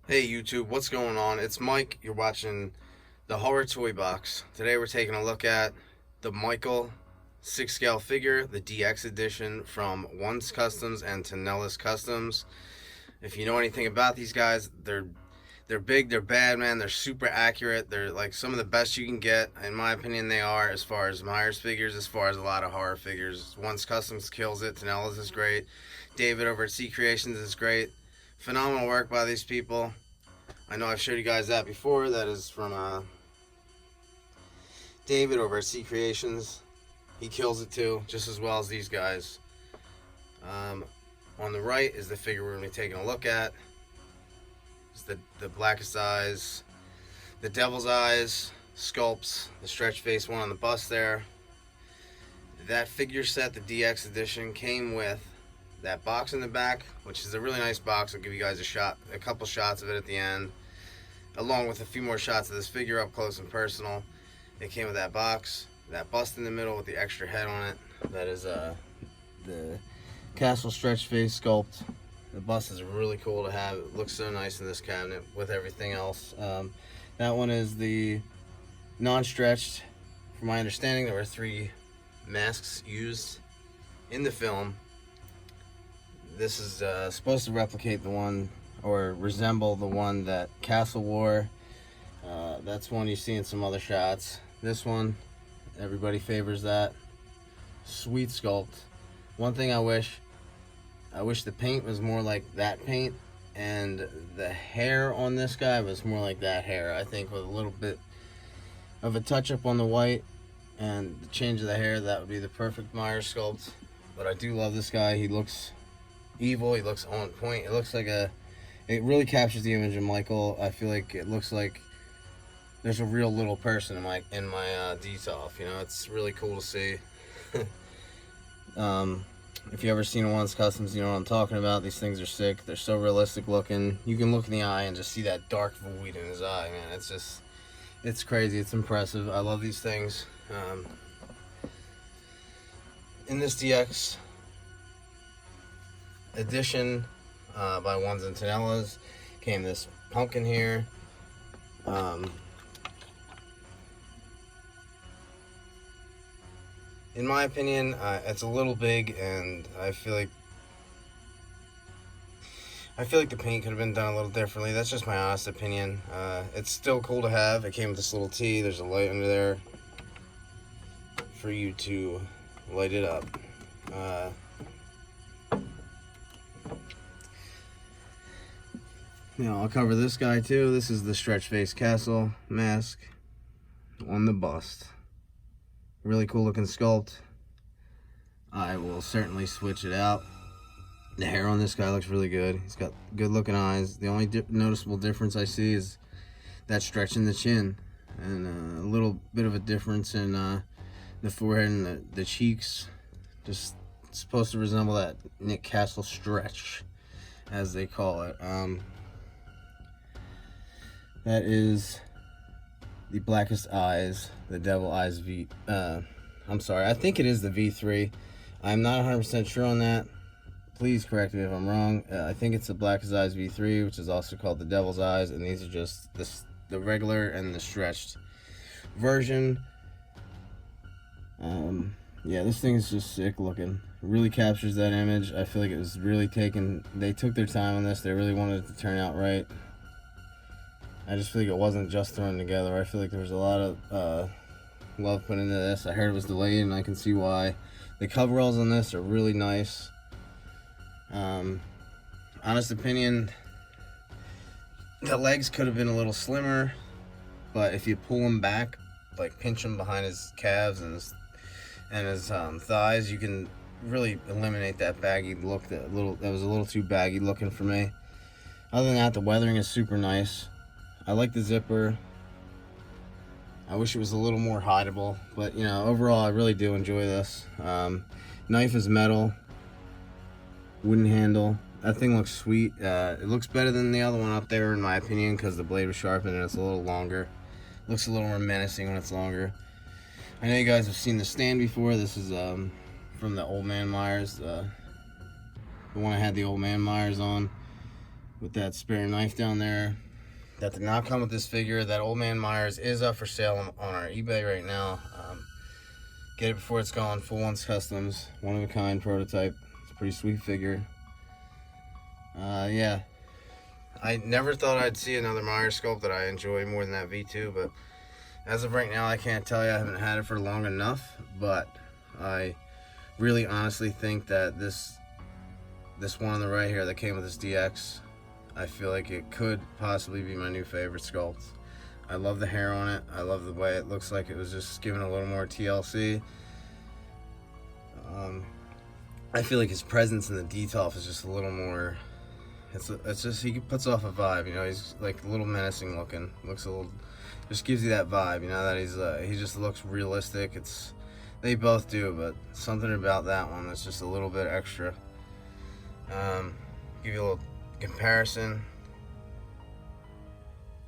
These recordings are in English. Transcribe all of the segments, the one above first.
Hey YouTube, what's going on? It's Mike. You're watching the Horror Toy Box. Today we're taking a look at the Michael 6 scale figure, the DX edition from Once Customs and Tinelas Customs. If you know anything about these guys, they're big, they're bad, man. They're super accurate. They're like some of the best you can get, in my opinion. They are, as far as Myers figures, as far as a lot of horror figures. Once Customs kills it. Tinelas is great. David over at C Creations is great. Phenomenal work by these people. I know I've showed you guys that before. That is from David over at C Creations. He kills it too, just as well as these guys. Um, on the right is the figure we're going to be taking a look at. It's the blackest eyes, the devil's eyes, sculpts, the stretch face one on the bust there. That figure set, the DX edition, came with that box in the back, which is a really nice box. I'll give you guys a couple shots of it at the end, along with a few more shots of this figure up close and personal. It came with that box, that bust in the middle with the extra head on it. That is the castle stretch face sculpt. The bust is really cool to have. It looks so nice in this cabinet with everything else. That one is the non-stretched. From my understanding, there were 3 masks used in the film. This is supposed to replicate the one, or resemble the one that Castle wore. That's one you see in some other shots. This one, everybody favors that. Sweet sculpt. One thing I wish the paint was more like that paint, and the hair on this guy was more like that hair. I think with a little bit of a touch up on the white and the change of the hair, that would be the perfect Myers sculpt. But I do love this guy. He looks evil. He looks on point. It looks like it really captures the image of Michael. I feel like it looks like there's a real little person in my detail. You know, it's really cool to see. If you ever seen a Once Customs, you know what I'm talking about. These things are sick. They're so realistic looking. You can look in the eye and just see that dark void in his eye, man. It's crazy. It's impressive. I love these things. In this DX edition by Ones and Tinelas came this pumpkin here. In my opinion, it's a little big, and I feel like the paint could have been done a little differently. That's just my honest opinion. It's still cool to have. It came with this little T. There's a light under there for you to light it up. Now I'll cover this guy too. This is the stretch face castle mask on the bust. Really cool looking sculpt. I will certainly switch it out. The hair on this guy looks really good. He's got good looking eyes. The only noticeable difference I see is that stretch in the chin, and a little bit of a difference in the forehead and the cheeks. Just supposed to resemble that Nick Castle stretch, as they call it. That is the blackest eyes, the devil eyes V. I'm sorry, I think it is the V3. I'm not 100% sure on that. Please correct me if I'm wrong. I think it's the blackest eyes V3, which is also called the devil's eyes, and these are just the regular and the stretched version. Yeah, this thing is just sick looking. It really captures that image. I feel like it was really taken. They took their time on this. They really wanted it to turn out right. I just feel like it wasn't just thrown together. I feel like there was a lot of love put into this. I heard it was delayed, and I can see why. The coveralls on this are really nice. Honest opinion, the legs could have been a little slimmer, but if you pull them back, like pinch them behind his calves and his thighs, you can really eliminate that baggy look. That was a little too baggy looking for me. Other than that, the weathering is super nice. I like the zipper. I wish it was a little more hideable, but you know, overall I really do enjoy this. Knife is metal, wooden handle. That thing looks sweet. It looks better than the other one up there in my opinion, because the blade was sharpened and it's a little longer. Looks a little more menacing when it's longer. I know you guys have seen the stand before. This is from the Old Man Myers, the one I had the Old Man Myers on. with that spare knife down there. That did not come with this figure. That Old Man Myers is up for sale on our eBay right now. Get it before it's gone. Full Ones Customs, one of a kind prototype. It's a pretty sweet figure. Yeah, I never thought I'd see another Myers sculpt that I enjoy more than that V2, but as of right now, I can't tell you. I haven't had it for long enough, but I really honestly think that this one on the right here that came with this DX, I feel like it could possibly be my new favorite sculpt. I love the hair on it. I love the way it looks like it was just given a little more TLC. I feel like his presence in the detail is just a little more. It's just he puts off a vibe, you know. He's like a little menacing looking. Looks a little, just gives you that vibe, you know. That he just looks realistic. They both do, but something about that one that's just a little bit extra. Give you a little comparison.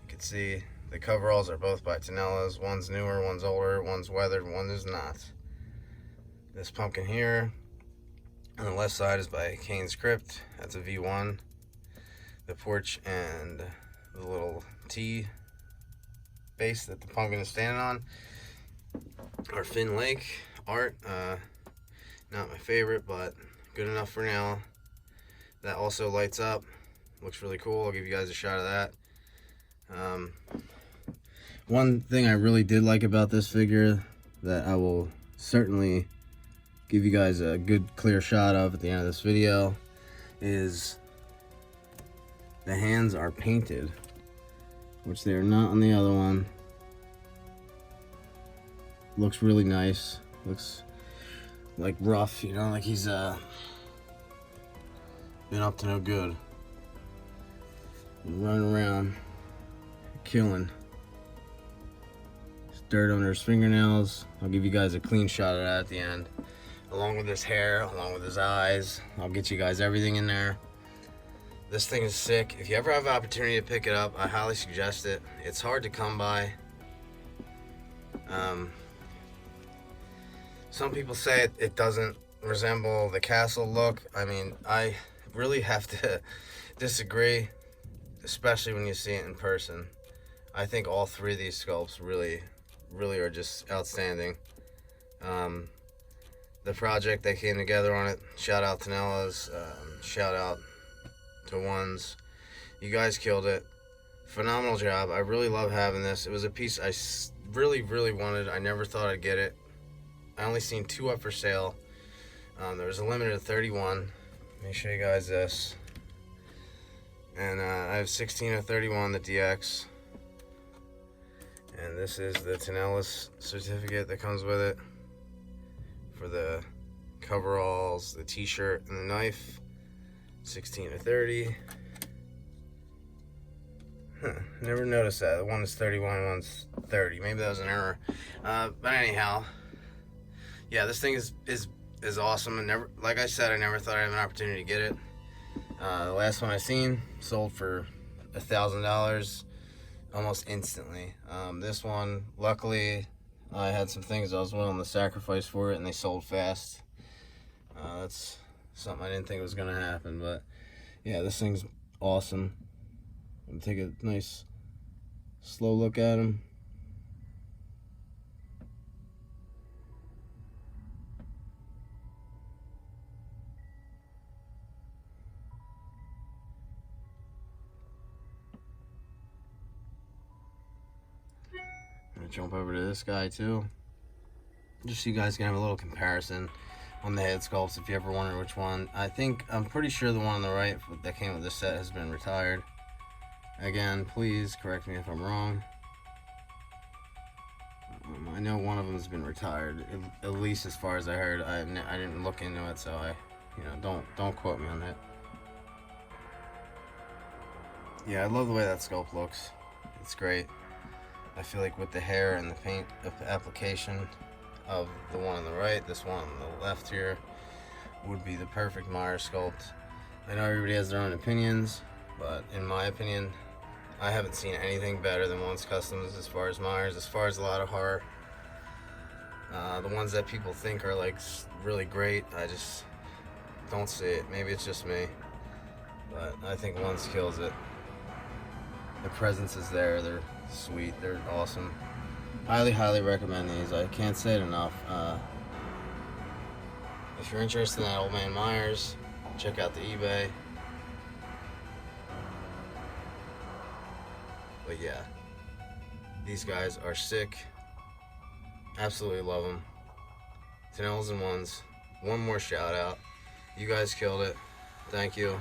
You can see the coveralls are both by Tinelas. One's newer, one's older, one's weathered, one is not. This pumpkin here on the left side is by Kane's Crypt. That's a V1. The porch and the little T base that the pumpkin is standing on are Finn Lake art. Not my favorite, but good enough for now. That also lights up. Looks really cool. I'll give you guys a shot of that. One thing I really did like about this figure that I will certainly give you guys a good clear shot of at the end of this video is the hands are painted, which they are not on the other one. Looks really nice. Looks like rough, you know, like he's been up to no good. Running around, killing. There's dirt under his fingernails. I'll give you guys a clean shot of that at the end. Along with his hair, along with his eyes. I'll get you guys everything in there. This thing is sick. If you ever have an opportunity to pick it up, I highly suggest it. It's hard to come by. Some people say it doesn't resemble the castle look. I mean, I really have to disagree, especially when you see it in person. I think all three of these sculpts really are just outstanding. The project that came together on it, shout out to Tinelas, shout out to Ones. You guys killed it. Phenomenal job. I really love having this. It was a piece I really wanted. I never thought I'd get it. I only seen 2 up for sale. There was a limited of 31. Let me show you guys this. And I have 16 of 31, the DX. And this is the Tinelas certificate that comes with it for the coveralls, the t-shirt, and the knife. 16 to 30. Never noticed that. The one is 31, one's 30. Maybe that was an error. But anyhow, yeah, this thing is awesome. And never, like I said, I never thought I'd have an opportunity to get it. The last one I seen sold for $1,000 almost instantly. This one, luckily, I had some things I was willing to sacrifice for it, and they sold fast. That's something I didn't think was gonna happen, but yeah, this thing's awesome. I'm gonna take a nice slow look at him. I'm gonna jump over to this guy too, just so you guys can have a little comparison on the head sculpts if you ever wonder which one. I'm pretty sure the one on the right that came with this set has been retired. Again, please correct me if I'm wrong. I know one of them has been retired, at least as far as I heard. I didn't look into it, so don't quote me on that. Yeah, I love the way that sculpt looks. It's great. I feel like with the hair and the paint application of the one on the right, this one on the left here would be the perfect Myers sculpt. I know everybody has their own opinions, but in my opinion, I haven't seen anything better than Ones Customs as far as Myers, as far as a lot of horror. The ones that people think are like really great, I just don't see it. Maybe it's just me. but I think ones kills it. The presence is there. They're sweet. They're awesome. Highly recommend these. I can't say it enough. If you're interested in that Old Man Myers, check out the eBay. But yeah, these guys are sick. Absolutely love them. Tinelas and ones. One more shout out. You guys killed it. Thank you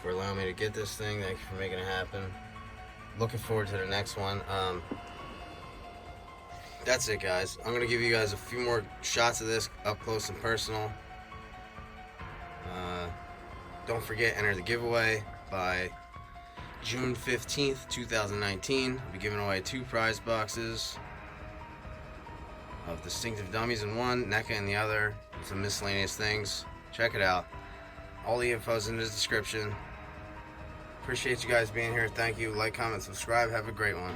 for allowing me to get this thing. Thank you for making it happen. Looking forward to the next one. That's it, guys. I'm gonna give you guys a few more shots of this up close and personal. Don't forget, enter the giveaway by June 15th, 2019. I'll be giving away 2 prize boxes of distinctive dummies in one, NECA in the other, some miscellaneous things. Check it out. All the info's in the description. Appreciate you guys being here. Thank you. Like, comment, subscribe. Have a great one.